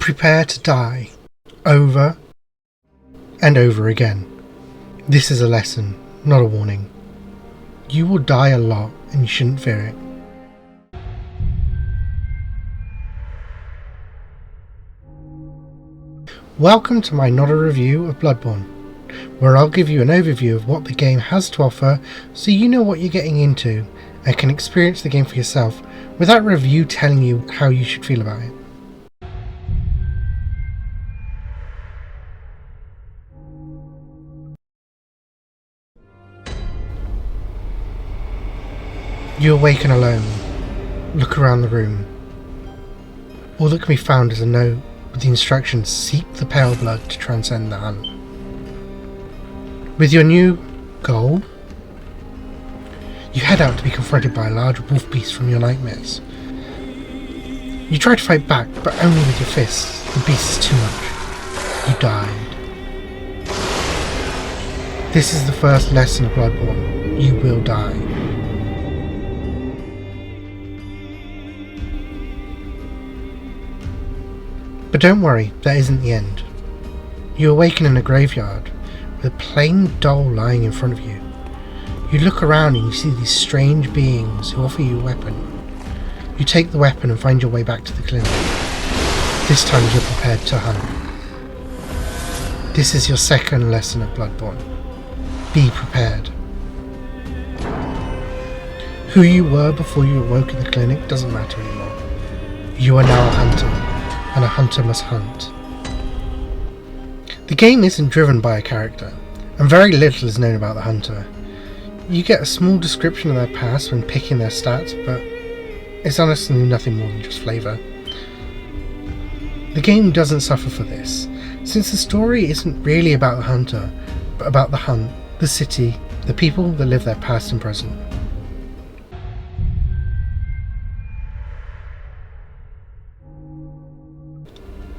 Prepare to die, over and over again. This is a lesson, not a warning. You will die a lot and you shouldn't fear it. Welcome to my not a review of Bloodborne, where I'll give you an overview of what the game has to offer so you know what you're getting into and can experience the game for yourself without review telling you how you should feel about it. You awaken alone. Look around the room. All that can be found is a note with the instructions: seek the pale blood to transcend the hunt. With your new goal, you head out to be confronted by a large wolf beast from your nightmares. You try to fight back, but only with your fists. The beast is too much. You died. This is the first lesson of Bloodborne. You will die. But don't worry, that isn't the end. You awaken in a graveyard, with a plain doll lying in front of you. You look around and you see these strange beings who offer you a weapon. You take the weapon and find your way back to the clinic. This time you're prepared to hunt. This is your second lesson of Bloodborne. Be prepared. Who you were before you awoke in the clinic doesn't matter anymore. You are now a hunter. And a hunter must hunt. The game isn't driven by a character, and very little is known about the hunter. You get a small description of their past when picking their stats, but it's honestly nothing more than just flavour. The game doesn't suffer for this, since the story isn't really about the hunter, but about the hunt, the city, the people that live their past and present.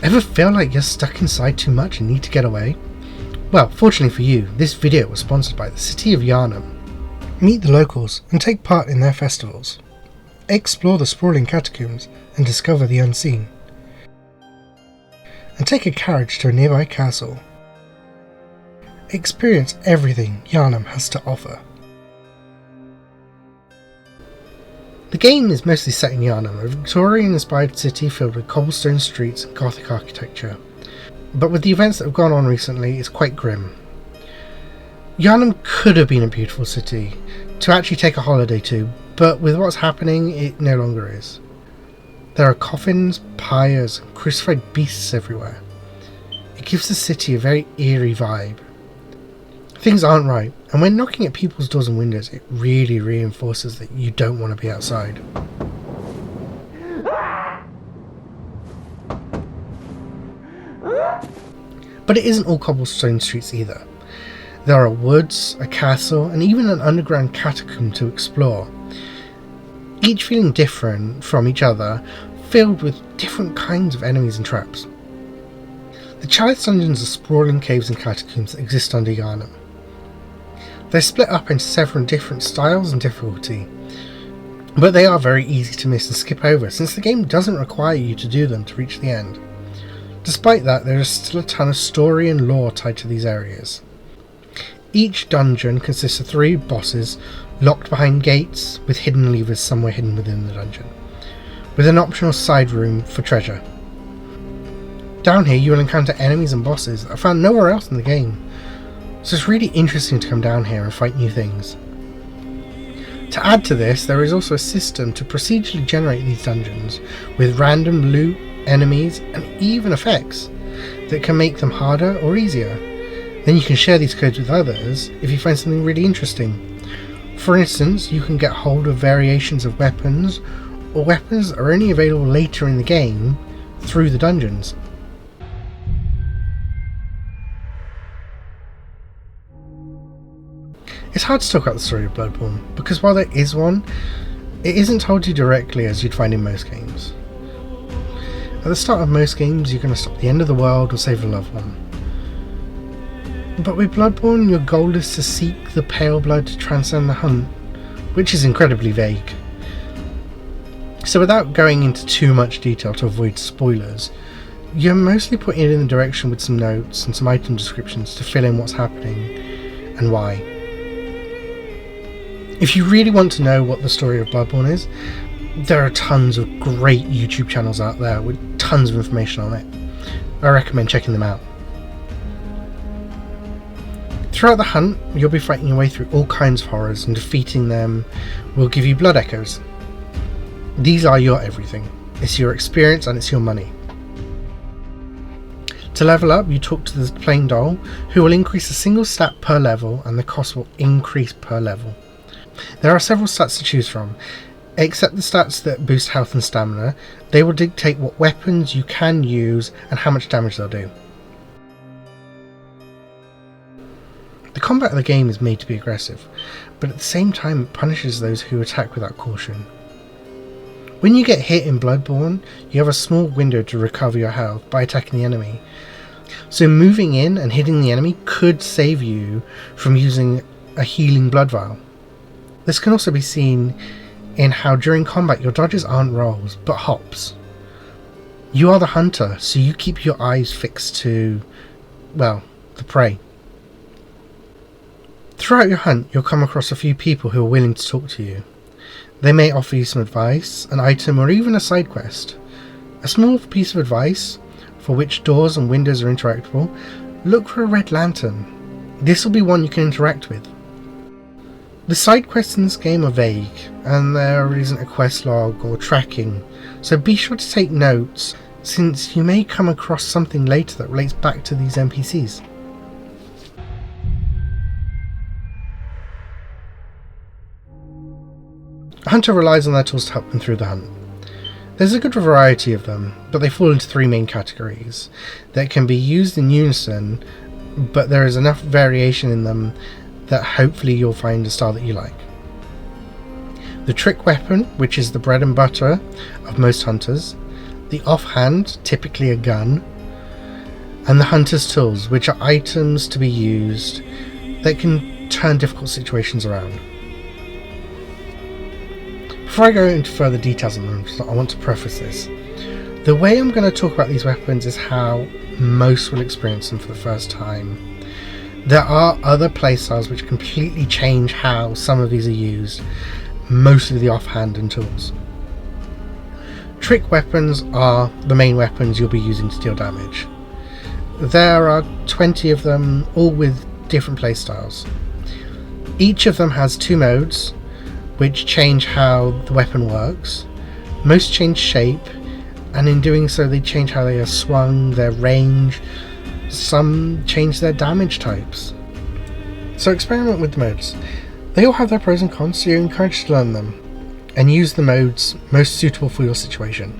Ever feel like you're stuck inside too much and need to get away? Well, fortunately for you, this video was sponsored by the city of Yharnam. Meet the locals and take part in their festivals. Explore the sprawling catacombs and discover the unseen. And take a carriage to a nearby castle. Experience everything Yharnam has to offer. The game is mostly set in Yharnam, a Victorian-inspired city filled with cobblestone streets and Gothic architecture. But with the events that have gone on recently, it's quite grim. Yharnam could have been a beautiful city to actually take a holiday to, but with what's happening, it no longer is. There are coffins, pyres, and crucified beasts everywhere. It gives the city a very eerie vibe. Things aren't right, and when knocking at people's doors and windows, it really reinforces that you don't want to be outside. But it isn't all cobblestone streets either. There are woods, a castle, and even an underground catacomb to explore. Each feeling different from each other, filled with different kinds of enemies and traps. The Chalice Dungeons are sprawling caves and catacombs that exist under Yharnam. They're split up into several different styles and difficulty, but they are very easy to miss and skip over since the game doesn't require you to do them to reach the end. Despite that, there is still a ton of story and lore tied to these areas. Each dungeon consists of 3 bosses locked behind gates with hidden levers somewhere hidden within the dungeon, with an optional side room for treasure. Down here you will encounter enemies and bosses that are found nowhere else in the game. So it's really interesting to come down here and fight new things. To add to this, there is also a system to procedurally generate these dungeons with random loot, enemies, and even effects that can make them harder or easier. Then you can share these codes with others if you find something really interesting. For instance, you can get hold of variations of weapons, or weapons that are only available later in the game through the dungeons. It's hard to talk about the story of Bloodborne, because while there is one, it isn't told you directly as you'd find in most games. At the start of most games, you're going to stop the end of the world or save a loved one. But with Bloodborne, your goal is to seek the pale blood to transcend the hunt, which is incredibly vague. So without going into too much detail to avoid spoilers, You're mostly putting it in the direction with some notes and some item descriptions to fill in what's happening and why. If you really want to know what the story of Bloodborne is, there are tons of great YouTube channels out there with tons of information on it. I recommend checking them out. Throughout the hunt, you'll be fighting your way through all kinds of horrors, and defeating them will give you blood echoes. These are your everything. It's your experience and it's your money. To level up, you talk to the plain doll, who will increase a single stat per level, and the cost will increase per level. There are several stats to choose from. Except the stats that boost health and stamina, they will dictate what weapons you can use and how much damage they'll do. The combat of the game is made to be aggressive, but at the same time it punishes those who attack without caution. When you get hit in Bloodborne, you have a small window to recover your health by attacking the enemy. So moving in and hitting the enemy could save you from using a healing blood vial. This can also be seen in how during combat your dodges aren't rolls, but hops. You are the hunter, so you keep your eyes fixed to, well, the prey. Throughout your hunt, you'll come across a few people who are willing to talk to you. They may offer you some advice, an item, or even a side quest. A small piece of advice, for which doors and windows are interactable, look for a red lantern. This will be one you can interact with. The side quests in this game are vague, and there isn't a quest log or tracking, so be sure to take notes, since you may come across something later that relates back to these NPCs. A hunter relies on their tools to help them through the hunt. There's a good variety of them, but they fall into three main categories that can be used in unison, but there is enough variation in them that hopefully you'll find a style that you like. The trick weapon, which is the bread and butter of most hunters, the offhand, typically a gun, and the hunter's tools, which are items to be used that can turn difficult situations around. Before I go into further details on them, I want to preface this. The way I'm going to talk about these weapons is how most will experience them for the first time. There are other playstyles which completely change how some of these are used, mostly the offhand and tools. Trick weapons are the main weapons you'll be using to deal damage. There are 20 of them, all with different playstyles. Each of them has two modes, which change how the weapon works. Most change shape, and in doing so they change how they are swung, their range. Some change their damage types. So experiment with the modes. They all have their pros and cons, so you're encouraged to learn them and use the modes most suitable for your situation.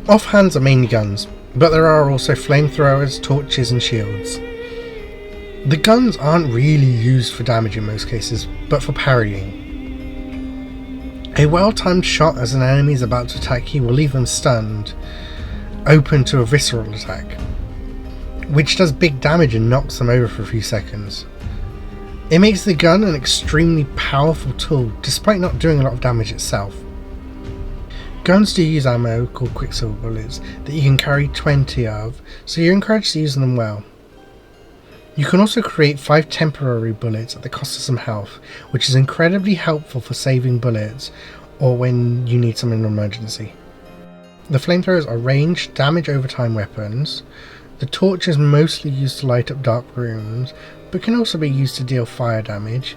Offhands are mainly guns, but there are also flamethrowers, torches and shields. The guns aren't really used for damage in most cases, but for parrying. A well-timed shot as an enemy is about to attack you will leave them stunned, open to a visceral attack, which does big damage and knocks them over for a few seconds. It makes the gun an extremely powerful tool, despite not doing a lot of damage itself. Guns do use ammo called Quicksilver Bullets that you can carry 20 of, so you're encouraged to use them well. You can also create 5 temporary bullets at the cost of some health, which is incredibly helpful for saving bullets or when you need some in an emergency. The flamethrowers are ranged, damage over time weapons. The torch is mostly used to light up dark rooms, but can also be used to deal fire damage.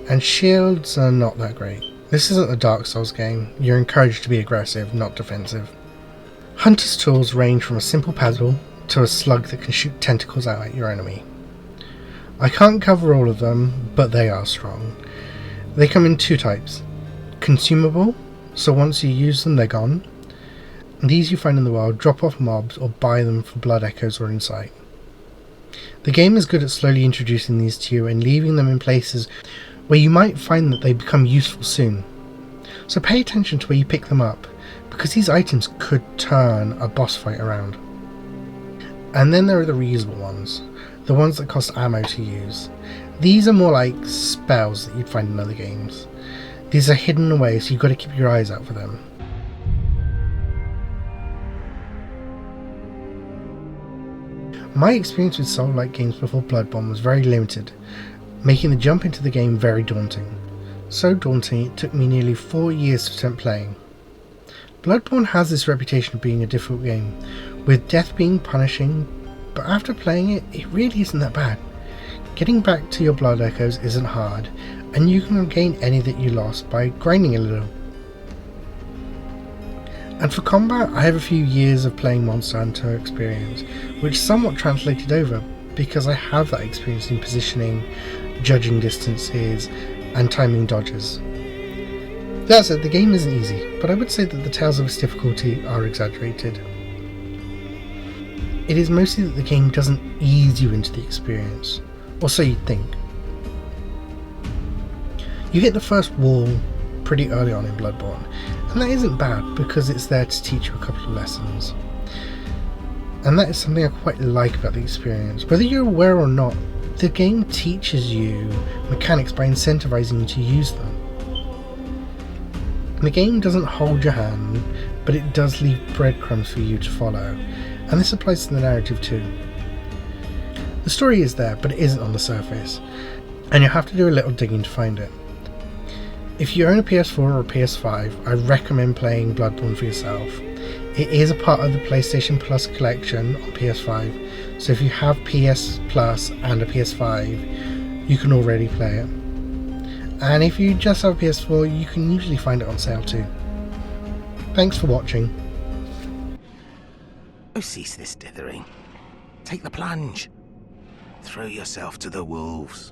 And shields are not that great. This isn't a Dark Souls game. You're encouraged to be aggressive, not defensive. Hunter's tools range from a simple paddle to a slug that can shoot tentacles out at your enemy. I can't cover all of them, but they are strong. They come in 2 types. Consumable, so once you use them they're gone. And these you find in the wild, drop off mobs or buy them for blood echoes or insight. The game is good at slowly introducing these to you and leaving them in places where you might find that they become useful soon. So pay attention to where you pick them up, because these items could turn a boss fight around. And then there are the reusable ones, the ones that cost ammo to use. These are more like spells that you'd find in other games. These are hidden away, so you've got to keep your eyes out for them. My experience with Soul-like games before Bloodborne was very limited, making the jump into the game very daunting. So daunting it took me nearly 4 years to attempt playing. Bloodborne has this reputation of being a difficult game, with death being punishing, but after playing it, it really isn't that bad. Getting back to your blood echoes isn't hard, and you can regain any that you lost by grinding a little. And for combat, I have a few years of playing Monster Hunter experience, which somewhat translated over because I have that experience in positioning, judging distances, and timing dodges. That said, the game isn't easy, but I would say that the tales of its difficulty are exaggerated. It is mostly that the game doesn't ease you into the experience, or so you'd think. You hit the first wall pretty early on in Bloodborne, and that isn't bad because it's there to teach you a couple of lessons. And that is something I quite like about the experience. Whether you're aware or not, the game teaches you mechanics by incentivizing you to use them. The game doesn't hold your hand, but it does leave breadcrumbs for you to follow, and this applies to the narrative too. The story is there, but it isn't on the surface, and you'll have to do a little digging to find it. If you own a PS4 or a PS5, I recommend playing Bloodborne for yourself. It is a part of the PlayStation Plus collection on PS5, so if you have PS Plus and a PS5, you can already play it. And if you just have a PS4, you can usually find it on sale too. Thanks for watching. Oh, cease this dithering. Take the plunge. Throw yourself to the wolves.